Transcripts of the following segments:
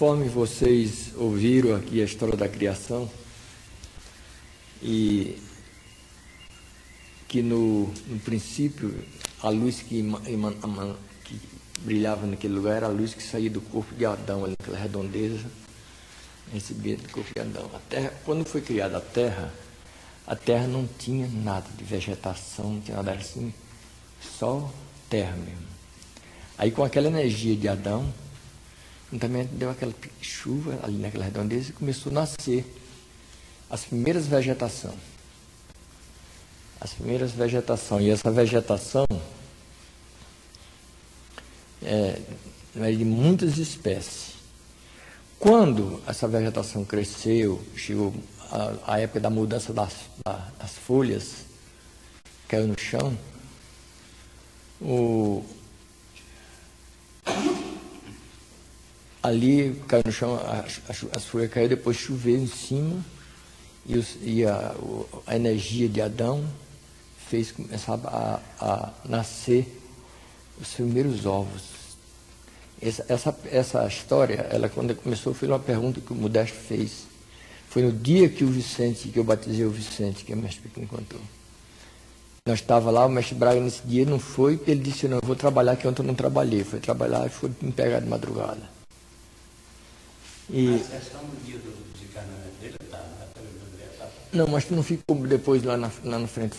Conforme vocês ouviram aqui a história da criação, e que no princípio a luz que brilhava naquele lugar era a luz que saía do corpo de Adão, ali naquela redondeza, recebia do corpo de Adão. A terra, quando foi criada a terra não tinha nada de vegetação, não tinha nada assim, só terra mesmo. Aí com aquela energia de Adão, também deu aquela chuva ali naquela redondeza e começou a nascer as primeiras vegetações. As primeiras vegetações. E essa vegetação é de muitas espécies. Quando essa vegetação cresceu, chegou a época da mudança das folhas, caiu no chão, ali caiu no chão, as folhas caíram, depois choveu em cima, e a energia de Adão fez começar a nascer os primeiros ovos. Essa história, ela quando começou, foi uma pergunta que o Modesto fez. Foi no dia que que eu batizei o Vicente, que é o mestre que me contou. Nós estávamos lá, o mestre Braga nesse dia não foi, porque ele disse, não, eu vou trabalhar, que ontem eu não trabalhei. Foi trabalhar e foi me pegar de madrugada. A sessão do dia de casamento dele estava. Não, mas tu não ficou depois lá na frente,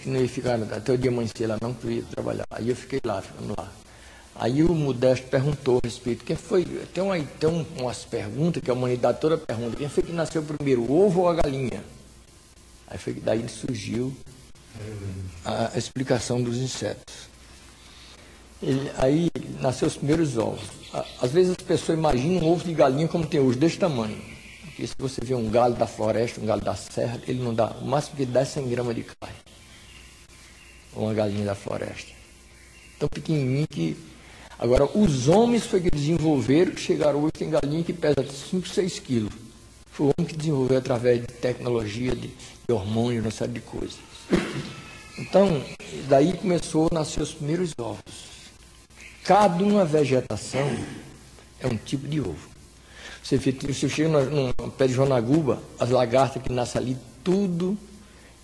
não ia ficar até o dia amanhecer lá, não, que eu ia trabalhar. Aí eu fiquei lá, ficando lá. Aí o Modesto perguntou a respeito, quem foi, tem umas perguntas que a humanidade toda pergunta, quem foi que nasceu primeiro, o ovo ou a galinha? Aí foi que daí surgiu a explicação dos insetos. Aí nasceu os primeiros ovos. Às vezes as pessoas imaginam um ovo de galinha como tem hoje, desse tamanho. Porque se você vê um galho da floresta, um galho da serra, ele não dá, o máximo que ele dá é 100 gramas de carne. Ou uma galinha da floresta. Tão pequenininho que... Agora, os homens foi que desenvolveram, que chegaram hoje, tem galinha que pesa 5, 6 quilos. Foi o homem que desenvolveu através de tecnologia, de hormônios, uma série de coisas. Então, daí começou a nascer os primeiros ovos. Cada uma vegetação é um tipo de ovo. Você chega no pé de jonaguba, as lagartas que nascem ali, tudo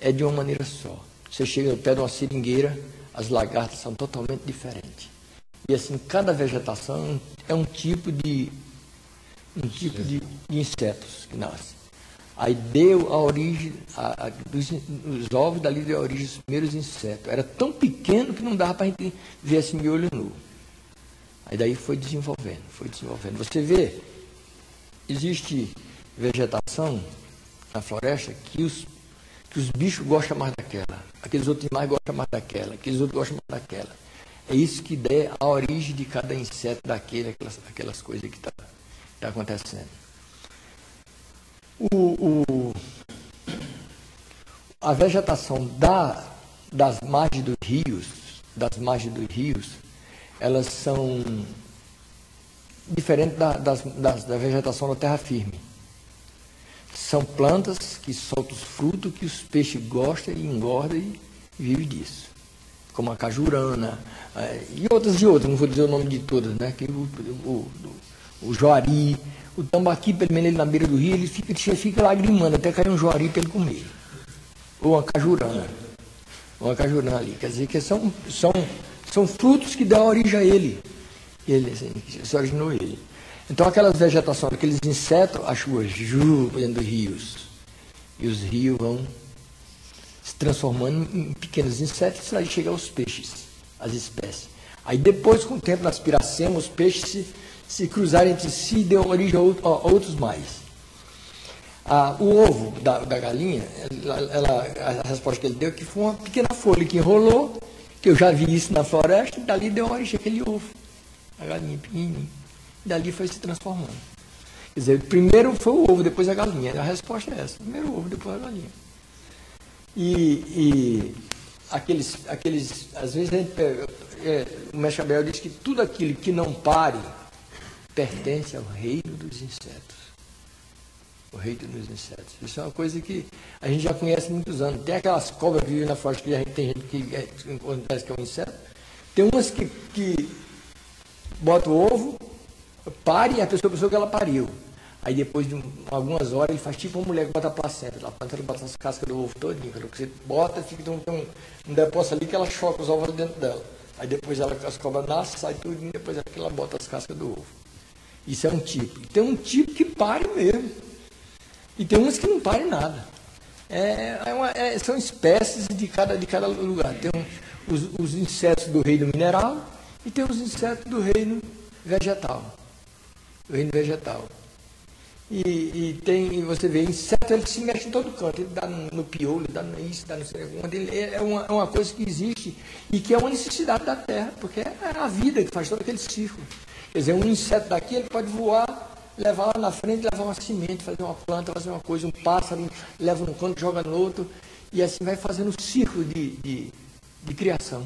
é de uma maneira só. Você chega no pé de uma seringueira, as lagartas são totalmente diferentes. E assim, cada vegetação é um tipo de insetos que nascem. Aí deu a origem, os ovos dali deu a origem dos primeiros insetos. Era tão pequeno que não dava para a gente ver assim de olho nu. Aí daí foi desenvolvendo. Você vê, existe vegetação na floresta que os bichos gostam mais daquela, aqueles outros animais gostam mais daquela, aqueles outros gostam mais daquela. É isso que dá a origem de cada inseto daquele, aquelas coisas que está acontecendo. A vegetação das margens dos rios, elas são diferentes da vegetação da terra firme. São plantas que soltam os frutos que os peixes gostam e engordam e vivem disso. Como a cajurana, e outras, não vou dizer o nome de todas, né? Que o joari, o tambaqui, pelo menos ele na beira do rio, ele fica lagrimando até cair um joari para ele comer. Ou uma cajurana ali. Quer dizer que são frutos que dão origem a ele. Ele assim, se originou ele. Então aquelas vegetações, aqueles insetos, a chuva dentro dos rios. E os rios vão se transformando em pequenos insetos, aí chega aos peixes, as espécies. Aí depois, com o tempo, nas piracemas, os peixes se cruzarem entre si e deu origem a outros mais. O ovo da galinha, a resposta que ele deu, que foi uma pequena folha que enrolou, que eu já vi isso na floresta, e dali deu origem aquele ovo. A galinha pequenininha. E dali foi se transformando. Quer dizer, primeiro foi o ovo, depois a galinha. A resposta é essa. Primeiro o ovo, depois a galinha. E aqueles, às vezes a gente pega, o mestre Abel diz que tudo aquilo que não pare pertence ao reino dos insetos. O reino dos insetos. Isso é uma coisa que a gente já conhece há muitos anos. Tem aquelas cobras que vivem na floresta, que tem gente que parece que é um inseto. Tem umas que botam o ovo, pare, a pessoa pensou que ela pariu. Aí depois de algumas horas ele faz tipo uma mulher que bota a placenta. A placenta bota as cascas do ovo todinho. Quando você bota, fica um depósito ali que ela choca os ovos dentro dela. Aí depois as cobras nascem, sai tudo, e depois ela bota as cascas do ovo. Isso é um tipo. E tem um tipo que pare mesmo. E tem uns que não parem nada. São espécies de cada lugar. Tem os insetos do reino mineral e tem os insetos do reino vegetal. Do reino vegetal. E você vê, inseto, ele se mexe em todo canto, ele dá no piolho, ele dá nisso, dá no sei onde. É uma coisa que existe e que é uma necessidade da terra, porque é a vida que faz todo aquele ciclo. Quer dizer, um inseto daqui, ele pode voar, levar lá na frente, levar uma semente, fazer uma planta, fazer uma coisa, um pássaro, leva num canto, joga no outro, e assim vai fazendo um ciclo de criação.